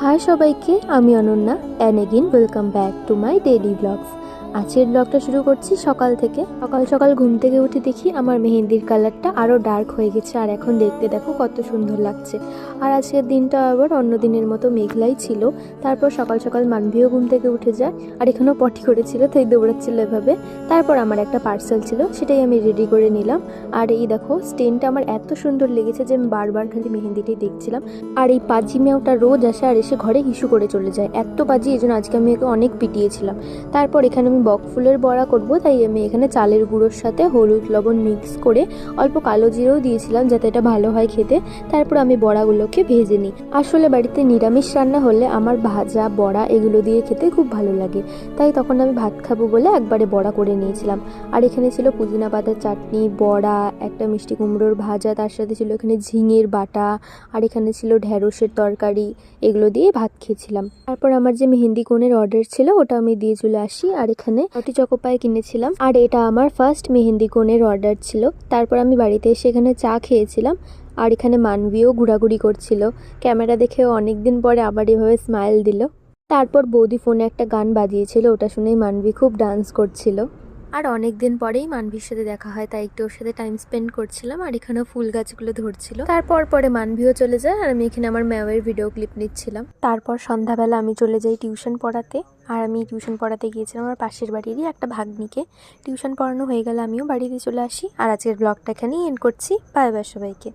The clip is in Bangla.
হাই সবাইকে, আমি Ananya and again welcome back to my daily blogs. আজকের ব্লগটা শুরু করছি সকাল থেকে। সকাল সকাল ঘুম থেকে উঠে দেখি আমার মেহেন্দির কালারটা আরও ডার্ক হয়ে গেছে, আর এখন দেখতে দেখো কত সুন্দর লাগছে। আর আজকের দিনটা আবার অন্য দিনের মতো মেঘলাই ছিল। তারপর সকাল সকাল মানভীও ঘুম থেকে উঠে যায়, আর এখানেও পটি করেছিল, তাই দৌড়াচ্ছিল এভাবে। তারপর আমার একটা পার্সেল ছিল, সেটাই আমি রেডি করে নিলাম। আর এই দেখো স্টেনটা আমার এত সুন্দর লেগেছে যে আমি বারবার খালি মেহেন্দিটাই দেখছিলাম। আর এই পাজি মেয়েটা রোজ আসে আর এসে ঘরে হিসু করে চলে যায়, এত পাজি, এই জন্য আজকে আমি ওকে অনেক পিটিয়েছিলাম। তারপর এখানে আমি বকফুলের বড়া করব, তাই আমি এখানে চালের গুঁড়োর সাথে হলুদ লবণ মিক্স করে অল্প কালো জিরেও দিয়েছিলাম যাতে এটা ভালো হয় খেতে। তারপর আমি বড়াগুলোকে ভেজে নিই। আসলে বাড়িতে নিরামিষ রান্না হলে আমার ভাজা বড়া এগুলো দিয়ে খেতে খুব ভালো লাগে, তাই তখন আমি ভাত খাবো বলে একবারে বড়া করে নিয়েছিলাম। আর এখানে ছিল পুদিনা পাতার চাটনি, বড়া, একটা মিষ্টি কুমড়োর ভাজা, তার সাথে ছিল এখানে ঝিঙের বাটা, আর এখানে ছিল ঢ্যাঁড়সের তরকারি। এগুলো দিয়ে ভাত খেয়েছিলাম। তারপর আমার যে মেহেন্দি কোণের অর্ডার ছিল ওটা আমি দিয়ে চলে আসি। আর এখানে রুটি চকোপাই কিনেছিলাম, আর এটা আমার ফার্স্ট মেহেন্দি কোণের অর্ডার ছিল। তারপর আমি বাড়িতে এসে এখানে চা খেয়েছিলাম। আর এখানে মানভীও ঘোরাঘুরি করছিল, ক্যামেরা দেখেও অনেকদিন পরে আবার এভাবে স্মাইল দিল। তারপর বৌদি ফোনে একটা গান বাজিয়েছিল, ওটা শুনেই মানভী খুব ডান্স করছিল। আর অনেক দিন পরেই মানভীর সাথে দেখা হয়, তাই একটু ওর সাথে টাইম স্পেন্ড করছিলাম। আর এখানেও ফুল গাছগুলো ধরছিল। তারপর পরে মানভীও চলে যায়, আর আমি এখানে আমার ম্যামের ভিডিও ক্লিপ নিচ্ছিলাম। তারপর সন্ধ্যাবেলা আমি চলে যাই টিউশন পড়াতে। আর আমি টিউশন পড়াতে গিয়েছিলাম আমার পাশের বাড়িরই একটা ভাগ্নিকে। টিউশন পড়ানো হয়ে গেলে আমিও বাড়িতে চলে আসি। আর আজকের ব্লগটা এখানেই এন্ড করছি। বাই বাই সবাইকে।